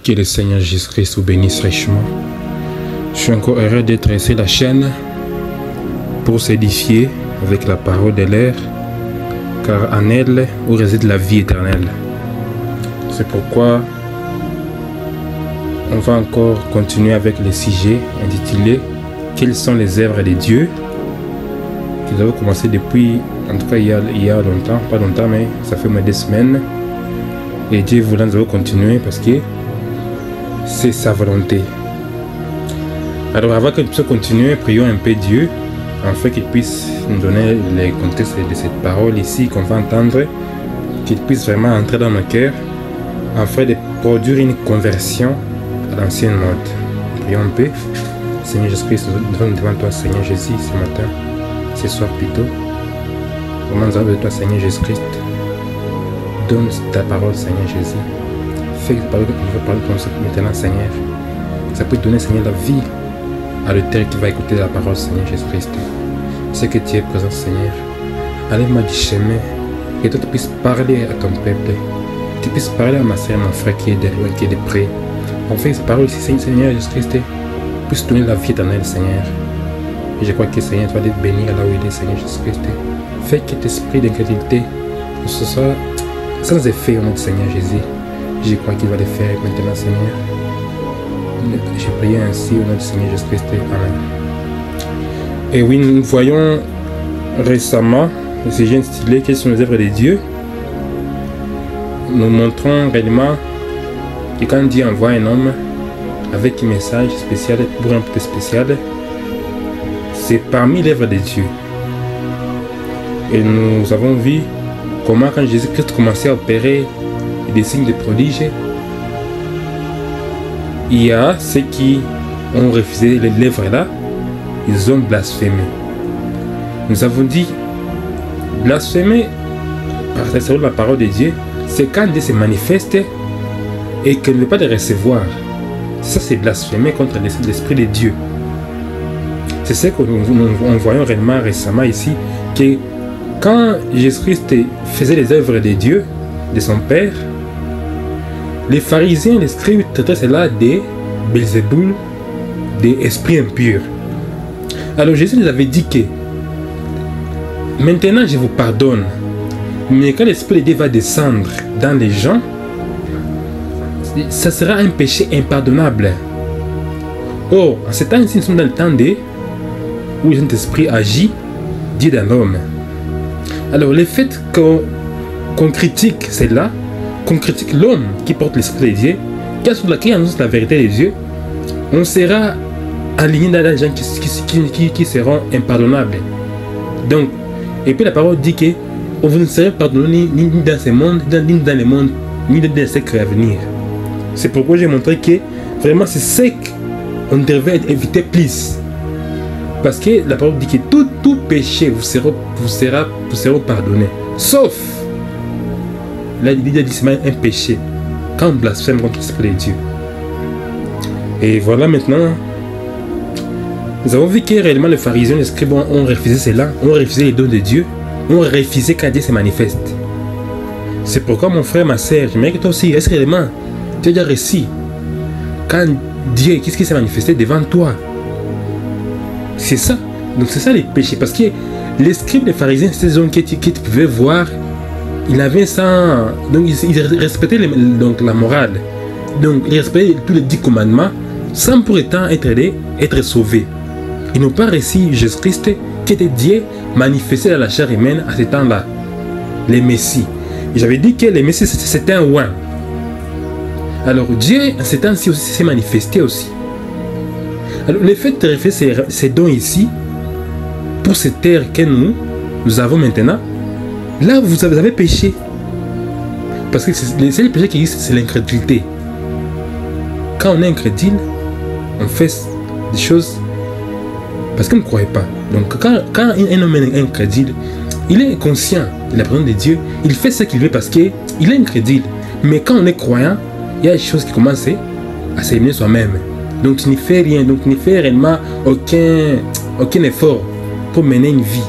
Que le Seigneur Jésus-Christ vous bénisse richement. Je suis encore heureux d'être sur la chaîne pour s'édifier avec la parole de l'air, car en elle où réside la vie éternelle. C'est pourquoi on va encore continuer avec le sujet intitulé « Quelles sont les œuvres de Dieu ?» que nous avons commencé depuis, en tout cas il y a longtemps, pas longtemps, mais ça fait moins de 2 semaines. Et Dieu voulant, nous allons continuer parce que c'est sa volonté. Alors avant que nous puissions continuer, prions un peu Dieu, afin qu'il puisse nous donner le contexte de cette parole ici qu'on va entendre, qu'il puisse vraiment entrer dans nos cœurs, afin de produire une conversion à l'ancienne mode. Prions un peu. Seigneur Jésus-Christ, nous sommes devant toi, Seigneur Jésus, ce matin, ce soir plutôt. Vraiment, nous avons besoin de toi, Seigneur Jésus-Christ. Donne ta parole, Seigneur Jésus. Fais que ta parole que tu veux parler comme ça maintenant, Seigneur. Ça peut donner, Seigneur, la vie à l'auteur qui va écouter la parole, Seigneur Jésus-Christ. C'est que tu es présent, Seigneur. Allez-moi du chemin. Et toi, tu puisses parler à ton peuple. Tu puisses parler à ma soeur, mon frère qui est de loin, qui est de près. On fait cette parole ici, Seigneur Jésus-Christ, puisse donner la vie éternelle, Seigneur. Et je crois que, Seigneur, tu vas les bénir là où il est, Seigneur Jésus-Christ. Fais que cet esprit d'incrédulité, que ce soit sans effet au nom du Seigneur Jésus. Je crois qu'il va le faire maintenant, Seigneur. Je prie ainsi au nom du Seigneur Jésus-Christ. Amen. Et oui, nous voyons récemment le sujet intitulé « Quelles sont les œuvres de Dieu ?» Nous montrons réellement que quand Dieu envoie un homme avec un message spécial, pour un peu spécial, c'est parmi l'œuvre de Dieu. Et nous avons vu comment quand Jésus-Christ commençait à opérer des signes de prodiges, il y a ceux qui ont refusé l'œuvre là, ils ont blasphémé. Nous avons dit, blasphémer, par la parole de Dieu, c'est quand Dieu se manifeste et qu'il ne veut pas le recevoir. Ça, c'est blasphémer contre l'Esprit de Dieu. C'est ce que nous voyons réellement récemment ici, que quand Jésus-Christ faisait les œuvres de Dieu, de son Père, les pharisiens, les scribes traitaient cela de Belzéboul, des esprits impurs. Alors Jésus nous avait dit que maintenant je vous pardonne, mais quand l'Esprit de Dieu va descendre dans les gens, ça sera un péché impardonnable. Or, en ce temps-ci, nous sommes dans le temps où le Saint-Esprit agit, Dieu dans l'homme. Alors le fait qu'on critique cela, qu'on critique l'homme qui porte l'Esprit de Dieu, qui annonce la vérité de Dieu, on sera aligné dans les gens qui seront impardonnables. Donc, et puis la parole dit que vous ne serez pardonné ni dans ce monde, ni dans le monde, ni dans les siècles à venir. C'est pourquoi j'ai montré que vraiment c'est ce qu'on devrait éviter plus. Parce que la parole dit que tout péché vous sera pardonné. Sauf, là il dit que c'est un péché quand on blasphème contre l'Esprit de Dieu. Et voilà maintenant, nous avons vu que réellement les pharisiens, les scribes ont refusé cela, ont refusé les dons de Dieu, ont refusé quand Dieu se manifeste. C'est pourquoi mon frère, ma soeur, j'aimerais que toi aussi, est-ce que réellement tu as déjà réussi quand Dieu, qu'est-ce qui s'est manifesté devant toi? C'est ça. Donc c'est ça les péchés. Parce que les scribes, les pharisiens, c'est des hommes que tu pouvais voir. Ils avaient ça. Donc ils respectaient donc, la morale. Donc ils respectaient tous les 10 commandements sans pour autant être sauvés. Ils n'ont pas réussi Jésus-Christ qui était Dieu manifesté dans la chair humaine à ce temps-là. Les Messies. J'avais dit que les Messies c'était un roi. Alors Dieu en ce temps-ci aussi s'est manifesté aussi. Alors le fait de refaire ces dons ici, pour cette terre que nous avons maintenant, là vous avez péché. Parce que le seul péché qui existe, c'est l'incrédulité. Quand on est incrédule, on fait des choses parce qu'on ne croit pas. Donc quand un homme est incrédule, il est conscient de la présence de Dieu, il fait ce qu'il veut parce qu'il est incrédule. Mais quand on est croyant, il y a des choses qui commencent à s'éliminer soi-même. Donc tu n'y fais rien, donc tu n'y fais réellement aucun effort pour mener une vie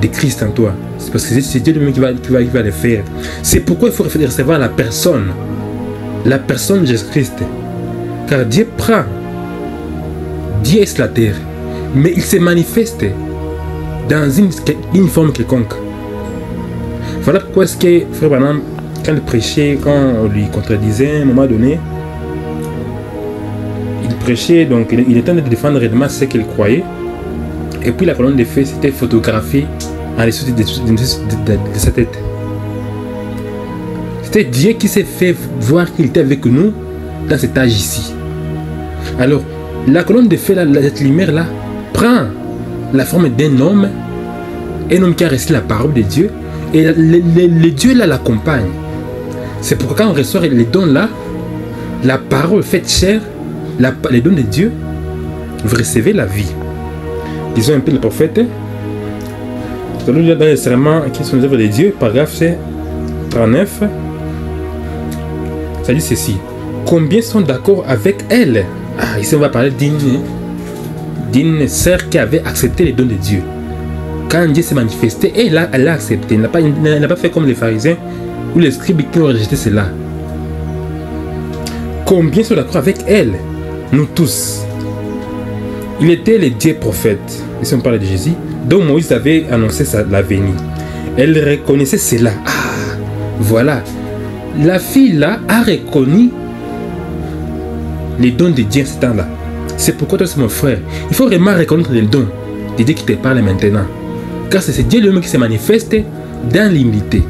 de Christ en toi. C'est parce que c'est Dieu lui-même qui va le faire. C'est pourquoi il faut recevoir la personne la personne de Jésus-Christ. Car Dieu prend, Dieu est sur la terre, mais il se manifeste dans une forme quelconque. Voilà pourquoi est-ce que Frère Branham, quand il prêchait, quand on lui contredisait à un moment donné, il prêchait, donc il était en train de défendre réellement ce qu'il croyait. Et puis la colonne de feu s'était photographiée en dessous de sa tête. C'était Dieu qui s'est fait voir qu'il était avec nous dans cet âge ici. Alors, la colonne de feu, cette lumière-là, prend la forme d'un homme qui a reçu la parole de Dieu, et le Dieu là l'accompagne. C'est pourquoi quand on reçoit les dons là, la parole faite chair, les dons de Dieu, vous recevez la vie. Disons un peu le prophète. Nous allons lire dans les serments qui sont les œuvres de Dieu, paragraphe 39. Ça dit ceci. Combien sont d'accord avec elle? Ici on va parler d'une sœur qui avait accepté les dons de Dieu. Quand Dieu s'est manifesté, elle a accepté. Elle n'a pas fait comme les pharisiens ou les scribes qui ont rejeté cela. Combien sont d'accord avec elle? Nous tous. Il était le Dieu prophète. Ici on parle de Jésus, dont Moïse avait annoncé la venue. Elle reconnaissait cela. Voilà. La fille là a reconnu les dons de Dieu en ce temps-là. C'est pourquoi toi, c'est mon frère. Il faut vraiment reconnaître les dons de Dieu qui te parle maintenant. Car c'est Dieu lui-même qui se manifeste dans l'humilité.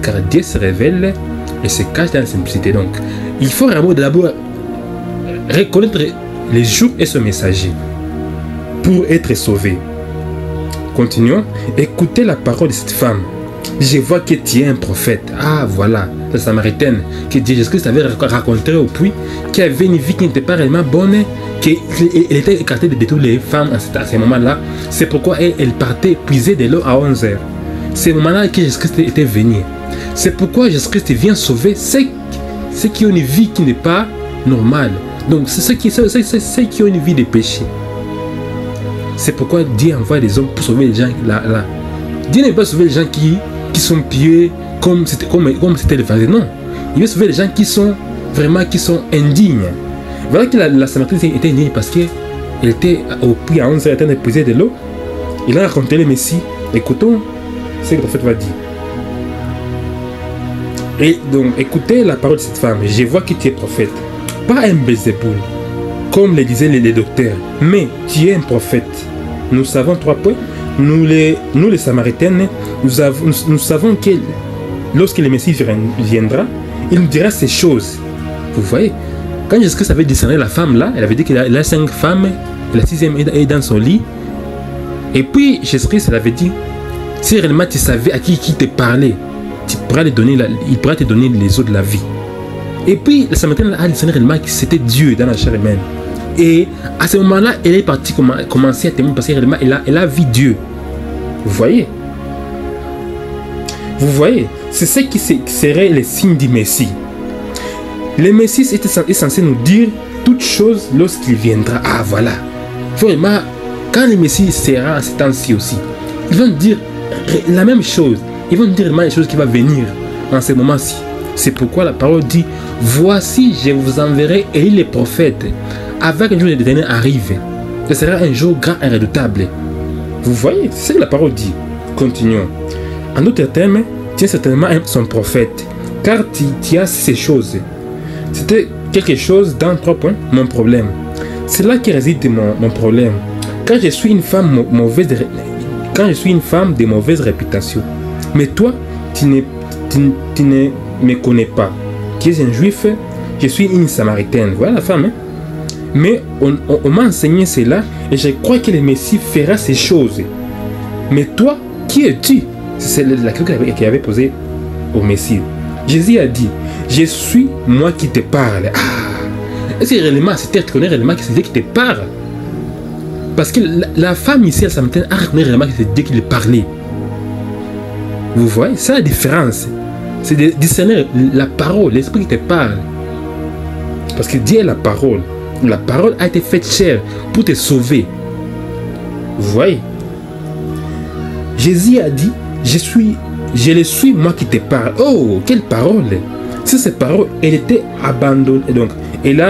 Car Dieu se révèle et se cache dans la simplicité. Donc, il faut vraiment d'abord reconnaître les jours et son messager pour être sauvé. Continuons. Écoutez la parole de cette femme. Je vois que tu es un prophète. Voilà, la Samaritaine que Jésus-Christ avait raconté au puits, qui avait une vie qui n'était pas réellement bonne, qu'elle était écartée de toutes les femmes à ce moment-là. C'est pourquoi elle partait puiser de l'eau à 11h. C'est ce moment-là que Jésus-Christ était venu. C'est pourquoi Jésus-Christ vient sauver ceux qui ont une vie qui n'est pas normale. Donc, c'est ceux qui ont une vie de péché. C'est pourquoi Dieu envoie des hommes pour sauver les gens là. Dieu ne veut pas sauver les gens qui sont pieux comme c'était le pharisien. Non. Il veut sauver les gens qui sont indignes. Voilà que la Samaritaine était indigne parce qu'elle était au puits à 11h, elle était en train de puiser de l'eau. Il a raconté le Messie. Écoutons ce que le prophète va dire. Et donc, écoutez la parole de cette femme. Je vois que tu es prophète. Pas un Belzéboul, comme le disaient les docteurs, mais tu es un prophète. Nous savons 3 points. Nous les Samaritaines, nous savons que lorsque le Messie viendra, il nous dira ces choses. Vous voyez, quand Jésus-Christ avait discerné la femme là, elle avait dit qu'elle a 5 femmes, et la 6e est dans son lit. Et puis Jésus-Christ elle avait dit, si réellement tu savais à qui te parlait, il pourra te donner les eaux de la vie. Et puis la Samaritaine a discerné réellement que c'était Dieu dans la chair humaine. Et à ce moment-là, elle est partie commencer à témoigner parce qu'elle a vu Dieu. Vous voyez? Vous voyez? C'est ce qui serait le signe du Messie. Le Messie est censé nous dire toutes choses lorsqu'il viendra. Voilà. Vraiment, quand le Messie sera en ce temps-ci aussi, ils vont dire la même chose. Ils vont dire vraiment les choses qui vont venir en ce moment-ci. C'est pourquoi la parole dit, voici, je vous enverrai et les prophètes. Avec un jour de l'éternel arrive. Ce sera un jour grand et redoutable. Vous voyez, c'est ce que la parole dit. Continuons. En d'autres termes, tu es certainement son prophète, car tu as ces choses. C'était quelque chose dans 3 points, mon problème. C'est là qui réside mon problème. Quand je suis une femme de mauvaise réputation, mais toi, tu ne me connais pas. Tu es un juif, je suis une Samaritaine. Voilà la femme, hein? Mais on m'a enseigné cela et je crois que le Messie fera ces choses. Mais toi, qui es-tu? C'est la question qu'il avait posée au Messie. Jésus a dit, je suis moi qui te parle. Est-ce que réellement, c'était reconnu réellement que c'est Dieu qui te parle? Parce que la femme ici, elle s'entend à reconnaître réellement que c'est Dieu qui lui parlait. Vous voyez, c'est la différence. C'est de discerner la parole, l'esprit qui te parle. Parce que Dieu est la parole. La parole a été faite chair pour te sauver. Vous voyez? Jésus a dit, je le suis moi qui te parle. Oh, quelle parole! sur ces paroles, elle était abandonnée. Et donc, elle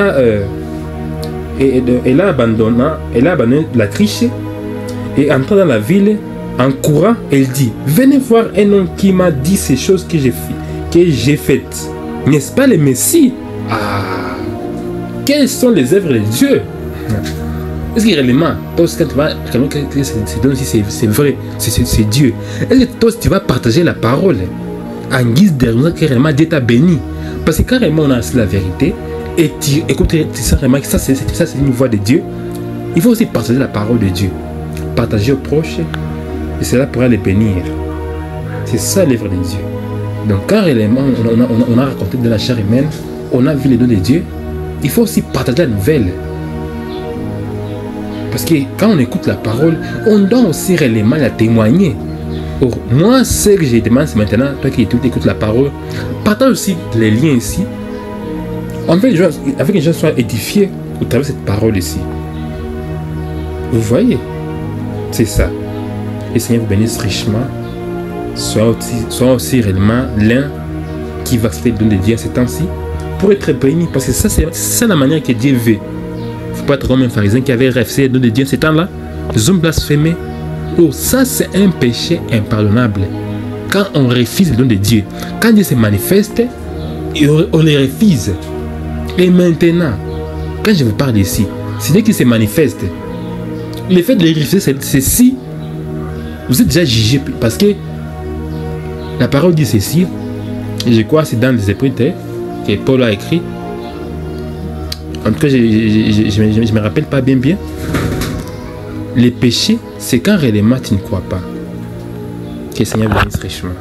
a abandonné la triche et entrant dans la ville, en courant, elle dit, venez voir un homme qui m'a dit ces choses que j'ai faites. N'est-ce pas le Messie? Ah, quelles sont les œuvres de Dieu? Est-ce que réellement, toi aussi, quand tu vas c'est vrai, c'est Dieu. Est-ce que toi aussi, tu vas partager la parole en guise de que réellement Dieu t'a béni? Parce que carrément, on a la vérité et tu écoutes, tu sais vraiment que ça, c'est une voix de Dieu. Il faut aussi partager la parole de Dieu. Partager aux proches et cela pourra les bénir. C'est ça l'œuvre de Dieu. Donc, quand réellement, on a raconté de la chair humaine, on a vu les dons de Dieu, il faut aussi partager la nouvelle. Parce que quand on écoute la parole, on doit aussi réellement la témoigner. Or, moi, ce que je demande, c'est maintenant, toi qui écoutes la parole, partage aussi les liens ici, afin que les gens soient édifiés au travers de cette parole ici. Vous voyez? C'est ça. Et le Seigneur vous bénisse richement. Soit aussi réellement l'un qui va accepter le don de Dieu à ces temps-ci pour être béni. Parce que ça, c'est la manière que Dieu veut. Il ne faut pas être comme un pharisien qui avait refusé le don de Dieu à ces temps-là. Les hommes blasphémés. Oh, ça, c'est un péché impardonnable. Quand on refuse le don de Dieu, quand Dieu se manifeste, on les refuse. Et maintenant, quand je vous parle ici, c'est Dieu qui se manifeste. Le fait de les refuser, c'est si vous êtes déjà jugé. Parce que la parole dit ceci, et je crois que c'est dans les Épîtres que Paul a écrit. En tout cas, je ne me rappelle pas bien. Le péché, c'est quand réellement tu ne crois pas. Que le Seigneur bénisse richement.